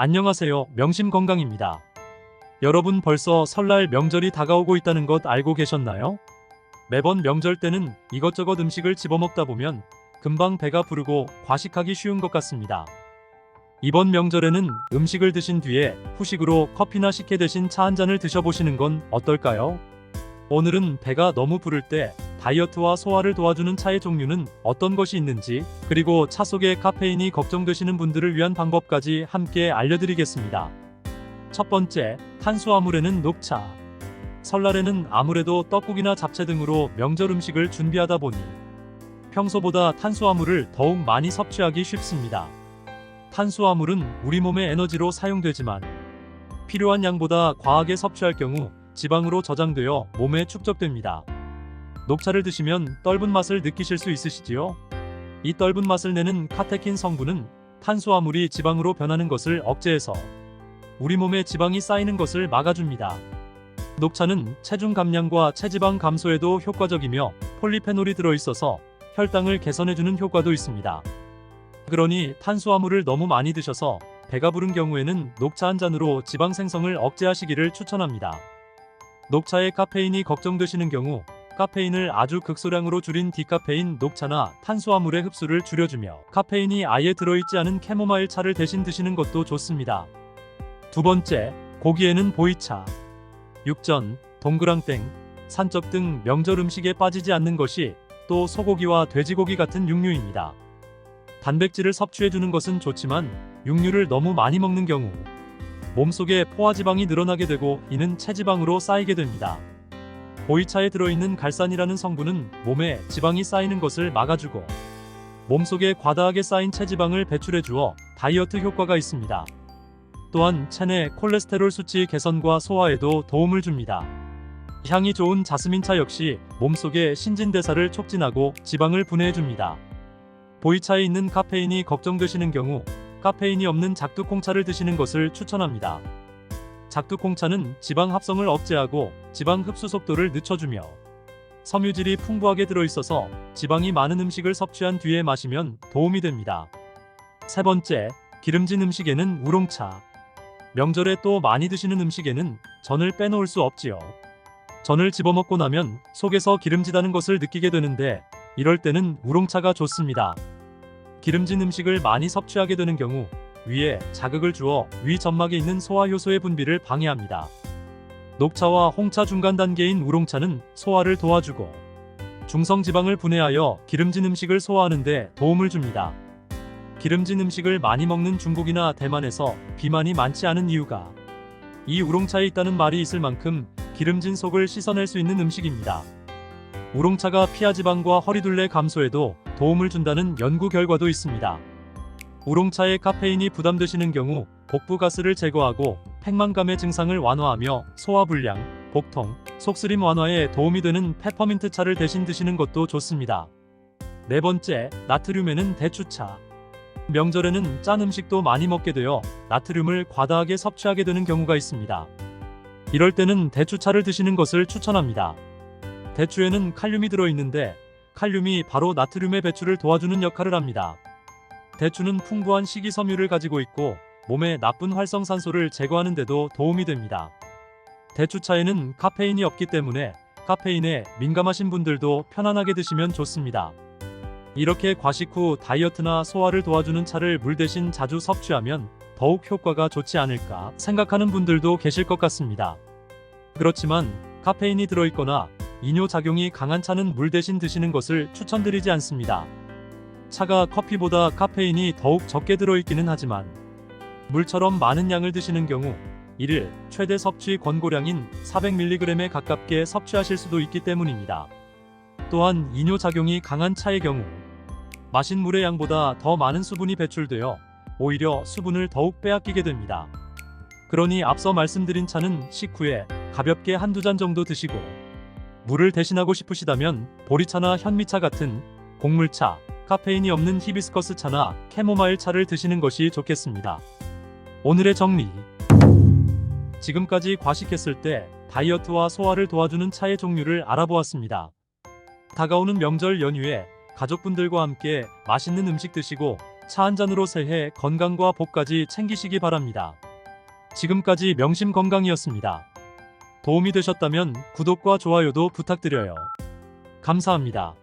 안녕하세요. 명심건강입니다. 여러분 벌써 설날 명절이 다가오고 있다는 것 알고 계셨나요? 매번 명절 때는 이것저것 음식을 집어먹다 보면 금방 배가 부르고 과식하기 쉬운 것 같습니다. 이번 명절에는 음식을 드신 뒤에 후식으로 커피나 식혜 대신 차 한 잔을 드셔보시는 건 어떨까요? 오늘은 배가 너무 부를 때 다이어트와 소화를 도와주는 차의 종류는 어떤 것이 있는지, 그리고 차 속의 카페인이 걱정되시는 분들을 위한 방법까지 함께 알려드리겠습니다. 첫 번째, 탄수화물에는 녹차. 설날에는 아무래도 떡국이나 잡채 등으로 명절 음식을 준비하다 보니 평소보다 탄수화물을 더욱 많이 섭취하기 쉽습니다. 탄수화물은 우리 몸의 에너지로 사용되지만 필요한 양보다 과하게 섭취할 경우 지방으로 저장되어 몸에 축적됩니다. 녹차를 드시면 떫은 맛을 느끼실 수 있으시지요? 이 떫은 맛을 내는 카테킨 성분은 탄수화물이 지방으로 변하는 것을 억제해서 우리 몸에 지방이 쌓이는 것을 막아줍니다. 녹차는 체중 감량과 체지방 감소에도 효과적이며 폴리페놀이 들어있어서 혈당을 개선해주는 효과도 있습니다. 그러니 탄수화물을 너무 많이 드셔서 배가 부른 경우에는 녹차 한 잔으로 지방 생성을 억제하시기를 추천합니다. 녹차의 카페인이 걱정되시는 경우 카페인을 아주 극소량으로 줄인 디카페인 녹차나 탄수화물의 흡수를 줄여주며 카페인이 아예 들어있지 않은 캐모마일 차를 대신 드시는 것도 좋습니다. 두 번째, 고기에는 보이차. 육전, 동그랑땡, 산적 등 명절 음식에 빠지지 않는 것이 또 소고기와 돼지고기 같은 육류입니다. 단백질을 섭취해주는 것은 좋지만 육류를 너무 많이 먹는 경우 몸속에 포화지방이 늘어나게 되고 이는 체지방으로 쌓이게 됩니다. 보이차에 들어있는 갈산이라는 성분은 몸에 지방이 쌓이는 것을 막아주고 몸속에 과다하게 쌓인 체지방을 배출해주어 다이어트 효과가 있습니다. 또한 체내 콜레스테롤 수치 개선과 소화에도 도움을 줍니다. 향이 좋은 자스민차 역시 몸속의 신진대사를 촉진하고 지방을 분해해줍니다. 보이차에 있는 카페인이 걱정되시는 경우 카페인이 없는 작두콩차를 드시는 것을 추천합니다. 작두콩차는 지방 합성을 억제하고 지방 흡수 속도를 늦춰주며 섬유질이 풍부하게 들어있어서 지방이 많은 음식을 섭취한 뒤에 마시면 도움이 됩니다. 세 번째, 기름진 음식에는 우롱차. 명절에 또 많이 드시는 음식에는 전을 빼놓을 수 없지요. 전을 집어먹고 나면 속에서 기름지다는 것을 느끼게 되는데 이럴 때는 우롱차가 좋습니다. 기름진 음식을 많이 섭취하게 되는 경우 위에 자극을 주어 위 점막에 있는 소화효소의 분비를 방해합니다. 녹차와 홍차 중간 단계인 우롱차는 소화를 도와주고 중성지방을 분해하여 기름진 음식을 소화하는 데 도움을 줍니다. 기름진 음식을 많이 먹는 중국이나 대만에서 비만이 많지 않은 이유가 이 우롱차에 있다는 말이 있을 만큼 기름진 속을 씻어낼 수 있는 음식입니다. 우롱차가 피하지방과 허리둘레 감소에도 도움을 준다는 연구 결과도 있습니다. 우롱차의 카페인이 부담되시는 경우 복부 가스를 제거하고 팽만감의 증상을 완화하며 소화불량, 복통, 속쓰림 완화에 도움이 되는 페퍼민트 차를 대신 드시는 것도 좋습니다. 네 번째, 나트륨에는 대추차. 명절에는 짠 음식도 많이 먹게 되어 나트륨을 과다하게 섭취하게 되는 경우가 있습니다. 이럴 때는 대추차를 드시는 것을 추천합니다. 대추에는 칼륨이 들어있는데 칼륨이 바로 나트륨의 배출을 도와주는 역할을 합니다. 대추는 풍부한 식이섬유를 가지고 있고 몸의 나쁜 활성산소를 제거하는 데도 도움이 됩니다. 대추차에는 카페인이 없기 때문에 카페인에 민감하신 분들도 편안하게 드시면 좋습니다. 이렇게 과식 후 다이어트나 소화를 도와주는 차를 물 대신 자주 섭취하면 더욱 효과가 좋지 않을까 생각하는 분들도 계실 것 같습니다. 그렇지만 카페인이 들어있거나 이뇨작용이 강한 차는 물 대신 드시는 것을 추천드리지 않습니다. 차가 커피보다 카페인이 더욱 적게 들어있기는 하지만 물처럼 많은 양을 드시는 경우 1일 최대 섭취 권고량인 400mg에 가깝게 섭취하실 수도 있기 때문입니다. 또한 이뇨작용이 강한 차의 경우 마신 물의 양보다 더 많은 수분이 배출되어 오히려 수분을 더욱 빼앗기게 됩니다. 그러니 앞서 말씀드린 차는 식후에 가볍게 한두 잔 정도 드시고 물을 대신하고 싶으시다면 보리차나 현미차 같은 곡물차, 카페인이 없는 히비스커스 차나 캐모마일 차를 드시는 것이 좋겠습니다. 오늘의 정리. 지금까지 과식했을 때 다이어트와 소화를 도와주는 차의 종류를 알아보았습니다. 다가오는 명절 연휴에 가족분들과 함께 맛있는 음식 드시고 차 한 잔으로 새해 건강과 복까지 챙기시기 바랍니다. 지금까지 명심건강이었습니다. 도움이 되셨다면 구독과 좋아요도 부탁드려요. 감사합니다.